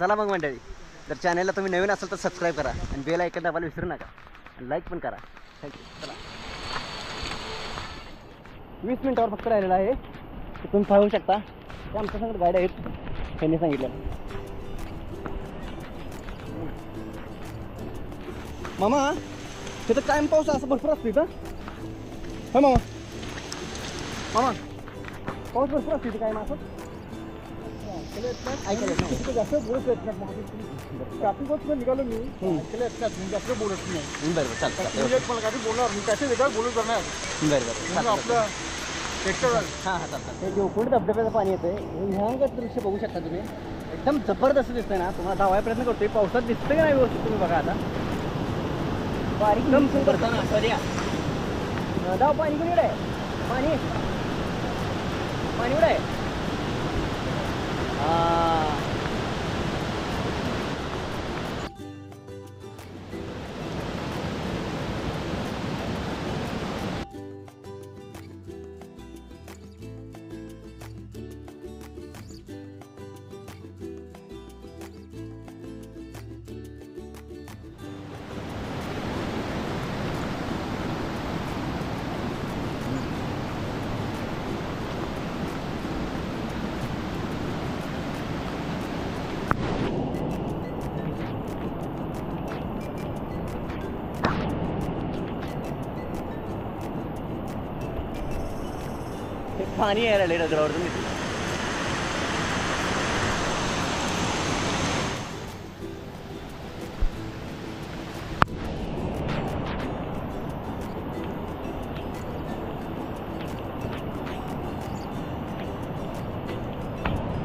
चला मग मंडळी, जर चॅनलला तुम्ही नवीन असाल तर सबस्क्राईब करा आणि बेल आयकॉन दाबायला विसरू नका आणि लाईक पण करा. थँक्यू. चला 20 मिनिटावर फक्त राहिलेला आहे. तुम्ही पाहू शकता ते आमच्या संग गाड्या आहेत, त्यांनी सांगितलं. मामा तिथं कायम पाऊस असं भरपूर असतो इथं. हो मामा, मामा पाऊस भरपूर असतो इथं कायम असं ऐकायला जास्त बोलत येत नाही. ट्रॅफिक वॉच निघालो मी ऐकायला येत नाही, जास्त बोलत नाही. बरं चालतं. मला काही बोलणार मी त्याच्या वेगळं बोलत करणार. बरं आपलं हां हां चालतं. हे जे उकळून धबधब्याचं पाणी येतं भयंकर दृश्य बघू शकता तुम्ही. एकदम जबरदस्त दिसतंय ना. तुम्हाला धावायचा प्रयत्न करतोय. पावसात दिसतंय का नाही व्यवस्थित तुम्ही बघा. आता बारीक एकदम सुंदर धाव. पाणी कुणीकडे आहे? पाणी पाणी कुठे आहे? पाणी यायला लागले डोंगरावर. तुम्ही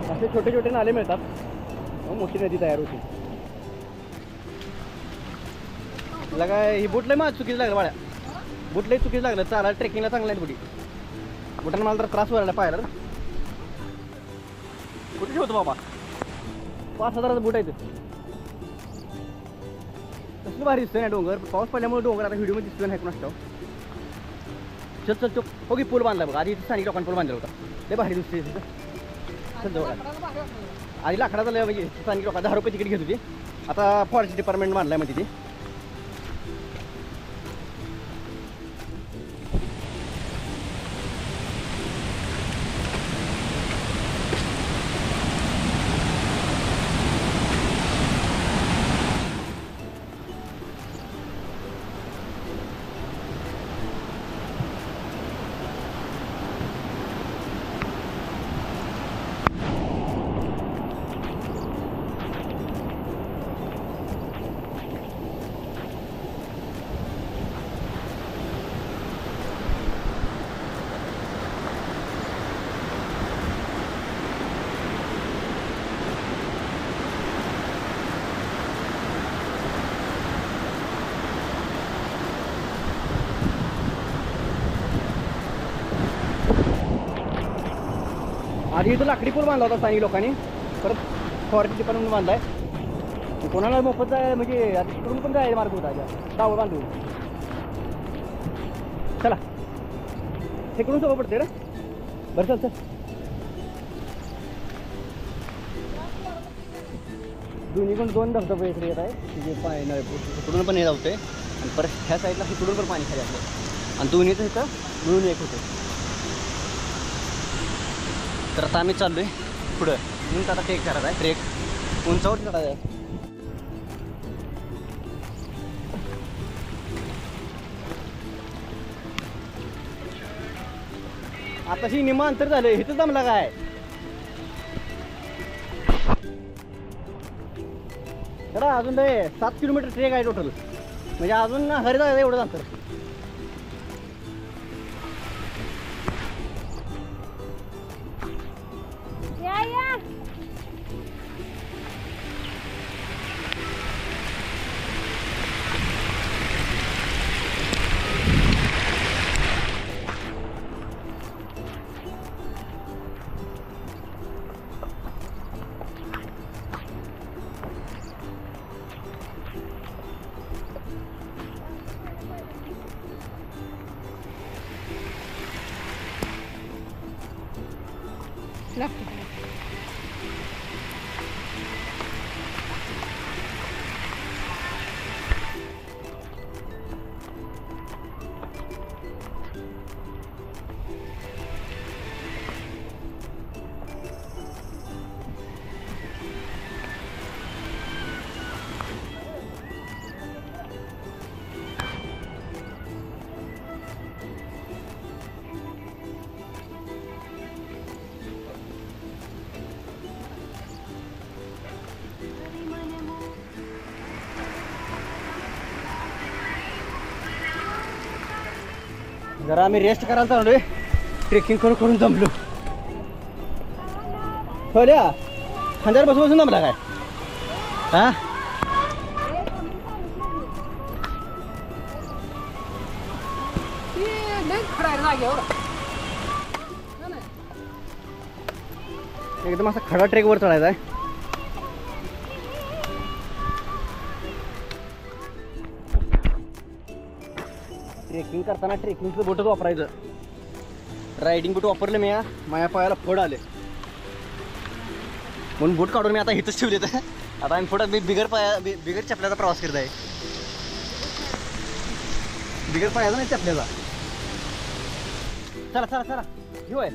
असे छोटे छोटे नाले मिळतात, मोठी नदी तयार होती. तुला काय ही बोट लय माझं चुकीचं लागलं बाळ्या. बोट लय चुकीचं लागलं. चालायला ट्रेकिंगला चांगलं आहे बुटी. बुटाने मला तर त्रास व्हायला पाहिला. कुठे ठेवतो बाबा? 5,000चं बूट आहे. कसलं भारी दिसतंय ना डोंगर. पाऊस पडल्यामुळे डोंगर आता व्हिडिओमध्ये दिसतोय नाही कोणास ठाऊक. चल चल चल. हो की पूल बांधला बघा. आधी स्थानिक लोकांनी पूल बांधला होता. लय भारी दिसतंय तिथं. चल जवळ आधी लाकडाचा लय म्हणजे स्थानिक लोक 10 रुपये तिकीट घेत होती. आता फॉरेस्ट डिपार्टमेंट बांधलाय मग तिथे. आधी इथं लाकडी पूल बांधला होता स्थानिक लोकांनी. परत फॉरेस्ट डिपार्टमेंट बांधलाय. कोणाला मोफत जाय म्हणजे आता तिकडून पण जायला मार्ग होता. डावं बांधून चला. तिकडून सोबत पडते रे. बरं चल चल. दोन्हीकडून 2 धबधबे इकडे येत आहे. तिथे पाणी तिकडून पण हे जावते आणि परत ह्या साईडला तिकडून पण पाणी खाली असतं आणि दोन्हीचं इथं मिळून एक होतं. तर आता आम्ही चाललो आहे पुढं. म्हणून आता ट्रेक करायचा आहे. ट्रेक उंचावर चढायचा आहे. आताशी निम्मा अंतर झालं. इथं जमला काय? चला अजून 7 किलोमीटर ट्रेक आहे टोटल. म्हणजे अजून घरी जायचं एवढं अंतर. जरा आम्ही रेस्ट करायला चाललोय. ट्रेकिंग करून करून जमलो. खोल्या खांद्यावर बसून बसून जमला काय हा. एकदम असा खडा ट्रेकवर चढायचा आहे. ट्रेकिंग करताना ट्रेकिंगचं बोटच वापरायचं. रायडिंग बोट वापरले मी. माझ्या पायाला फोड आले म्हणून बोट काढून मी आता इथंच ठेवले. तर आता आम्ही पुढं बिगर चपल्याचा प्रवास करत आहे. बिगर पायाचा नाही चपल्याचा. चला चला चला घेऊ आहे.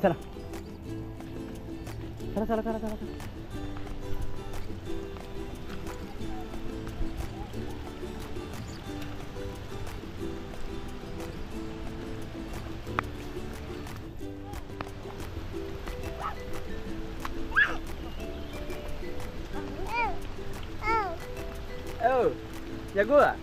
चला चला चला चला चला. Oh, jago ah?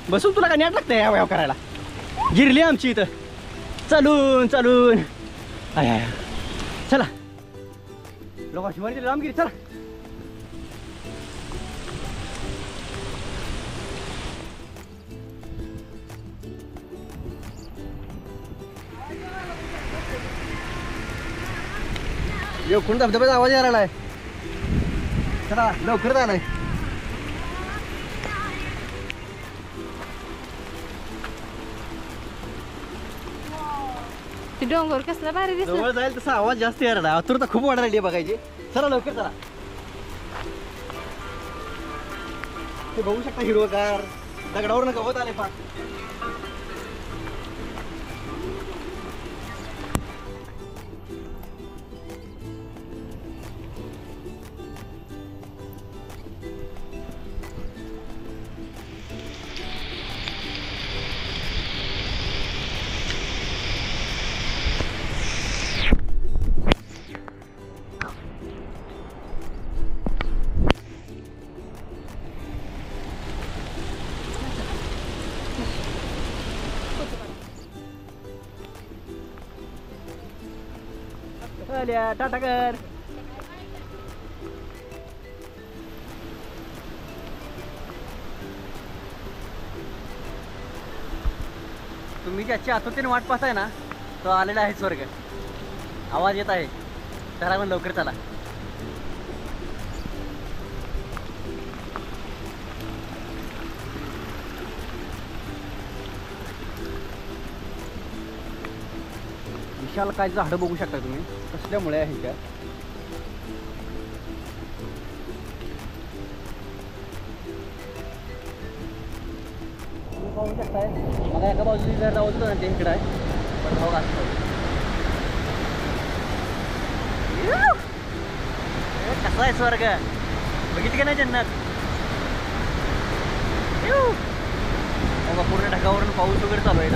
बसून तुला का नेट लागतंय या वयाव करायला. गिरली आमची इथं चालून चालून. चला लोक शिवानी रामगिरी चला. कोण धबधब्याचा आवाज यायला आहे. चला लवकर आलाय. डोंगर कसला भारी दिसला. जवळ जाईल तसा आवाज जास्त यायला. आतुरता खूप वाढायला बघायची. चला लवकर चला. ते बघू शकता हिरवगार दगडावर गवत आले फार. टाटा कर. तुम्ही ज्याची आतुरतेने वाट पाहताय ना तो आलेला आहे स्वर्ग. आवाज येत आहे. चला पण लवकर चला. विशाल काय झाडं बघू शकता तुम्ही कसल्यामुळे आहे का. तुम्ही पाहू शकताय मला एका बाजूला जर जाऊ ना ते इकडे आहे पण भाऊ असतो. कसा आहे स्वर्ग बघितलं का नाही जन्नत. पूर्ण ढगावरून पाऊस वगैरे चालू आहे.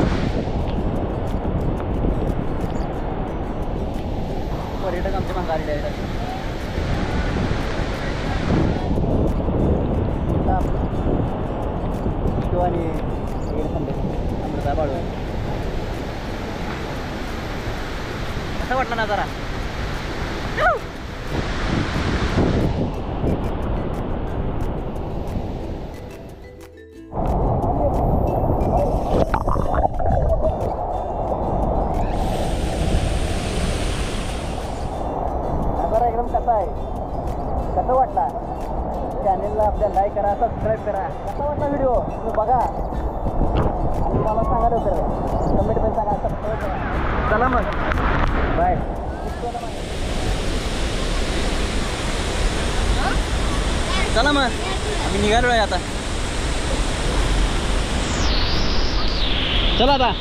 पर्यटक आमच्या मागे आलेले आहेत. शिवानी अमृता बाळू कसा वाटला ना जरा. कसं वाटला चॅनेलला आपल्या लाईक करा सबस्क्राईब करा. कसा वाटला व्हिडिओ तुम्ही बघा आणि मला सांगा लवकर कमेंट पण सांगा सबस्क्राईब करा. चला मग बाय. चला मग आम्ही निघालो आहे आता. चला आता.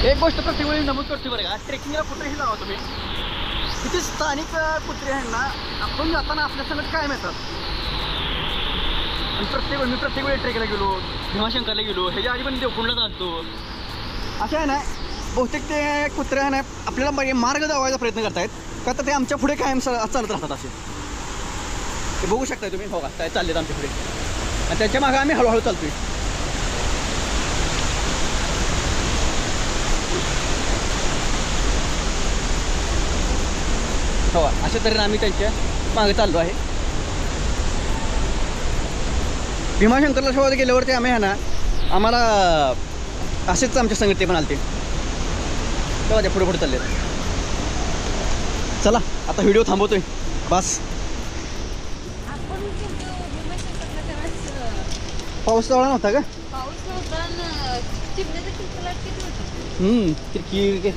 एक गोष्ट प्रत्येक वेळी नमूद करते बरं का. ट्रेकिंगला कुठेही जावा तुम्ही किती स्थानिक कुत्रे आहेत ना, आपण जाताना आपल्या संगत काय मिळतात. आणि मी प्रत्येक वेळी ट्रेकला गेलो, भीमाशंकरला गेलो, ह्याच्या आधी पण देवकुंडला जातो. असं आहे ना, बहुतेक ते कुत्रे आहे ना आपल्याला मार्ग दावायचा प्रयत्न करतायत, का तर ते आमच्या पुढे कायम चालत राहतात. असे ते बघू शकताय तुम्ही, हो का काय चाललेत आमच्या पुढे, आणि त्याच्या मागे आम्ही हळूहळू चालतोय. हो, अशा तऱ्हेने आम्ही त्यांच्या मागे चाललो आहे. भीमाशंकरला शोध गेल्यावरती आम्ही आहे ना, आम्हाला असेच आमच्या संगत ते पण आलते, तेव्हा ते पुढे पुढे चालले. चला आता व्हिडिओ थांबवतोय बस. पाऊस जवळ नव्हता का? किरकिर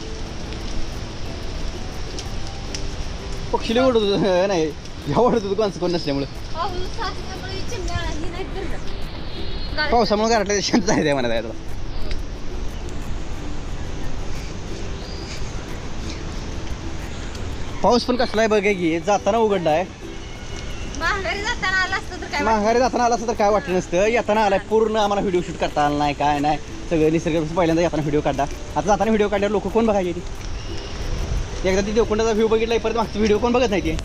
पक्षीला ओढत होतं नाही, ह्या ओढत होतं कोण नसल्यामुळे. पावसामुळे गारठल्या शांत जायचं म्हणा त्याला. पाऊस पण कसला आहे बघा की, जाताना उघडला आहे. माघारी जाताना आला असतं तर काय वाटलं नसतं. येताना आलाय पूर्ण, आम्हाला व्हिडिओ शूट करता आला नाही, काय नाही, सगळं निसर्ग. पहिल्यांदा येताना व्हिडिओ काढला, आता जाताना व्हिडिओ काढल्यावर लोक कोण बघायचे. ती एकदा ती देवकुंडाचा व्ह्यू बघितला, परत मागचा व्हिडिओ कोण बघत नाही ते.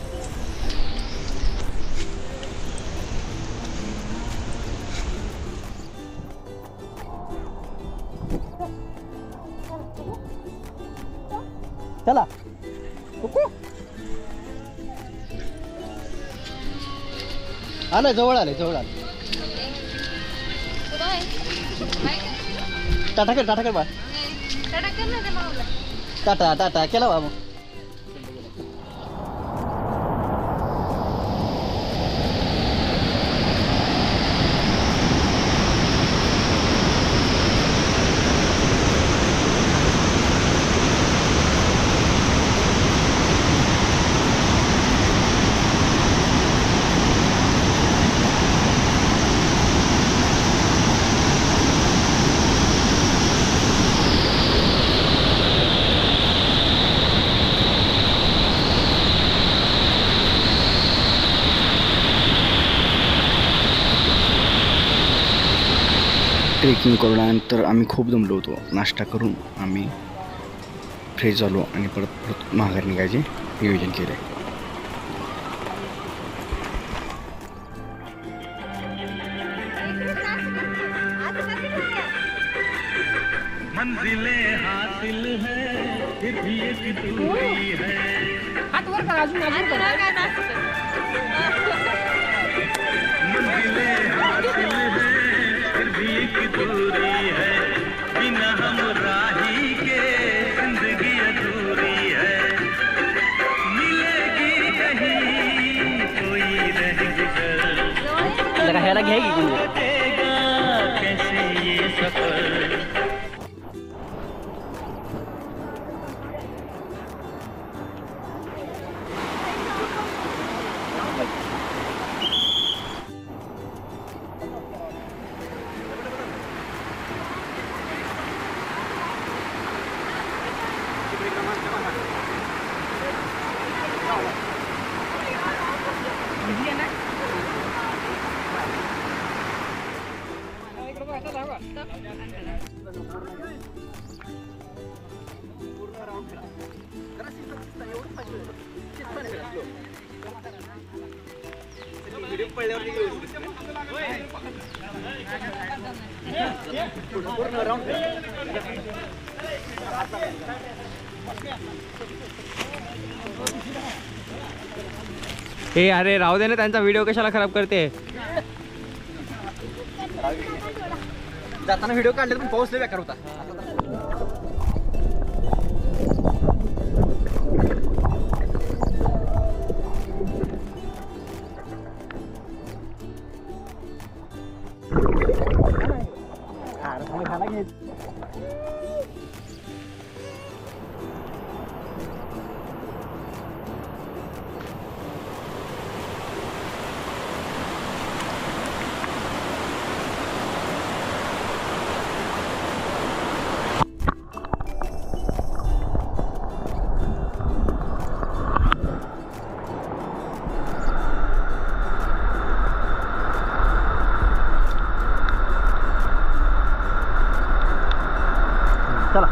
चला आलंय, जवळ आलंय. टाटा कर बा, टाटा केला बा. मग ट्रेकिंग करूनंतर आम्ही खूप दमलो होतो. नाश्ता करून आम्ही फ्रेश झालो आणि परत माघार निघायचे नियोजन केलं आहे. मंजिलें हासिल है फिर भी एक दूरी है. मंजिलें हासिल है फिर भी एक दूरी है. बिना हम राही के जिंदगी अधूरी है. मिलेगी कहीं कोई रह गुजर, ह्याला घ्या की कैसे ये सफर. ए अरे राहू दे ना, त्यांचा व्हिडिओ कशाला खराब करते. जाताना व्हिडिओ काढले पण पाऊस लय बेकार होता. चला.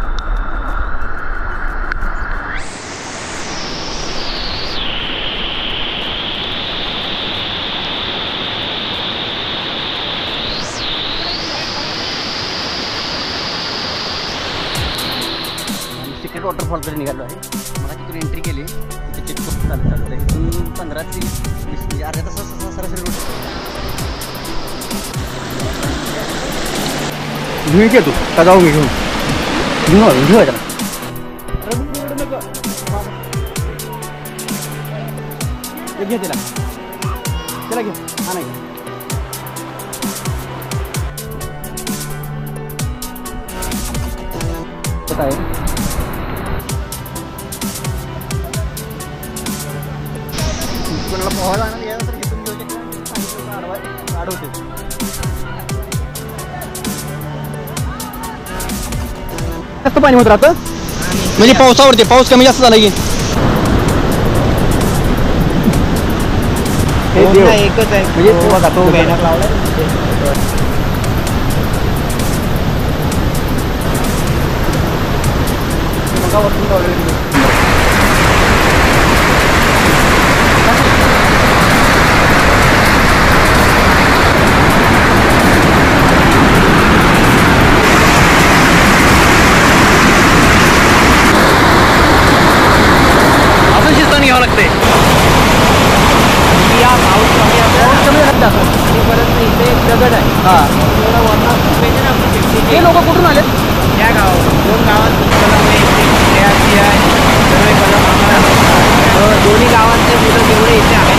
सिक्रेट वॉटरफॉलकडे निघालो आहे. मला तिथून एंट्री केली, तिथे चेक चालत चालत आहे. इथून 15 ते 20 म्हणजे अर्ध्या तासाचा सरासरी रोड. घेऊन घेतो का जाऊ मी घेऊन घेऊ त्याला. घे तिला, त्याला घे. हा नाही काय कोणाला पोहायला आणायला यायला तर घेऊन घेऊ शकतो. अडवते जास्त पाणी होत राहतं म्हणजे पावसावरती. पाऊस कमी जास्त झाला की एकच आहे म्हणजे बघा तो बॅनर लावलाय. अजून शिस्ताने घ्यावं लागते. आणि परत इथे एक दगड आहे. हां हे लोक कुठून आले? या गावात 2 गावात दोन्ही गावांचे मुलं जेवढे इथे आहेत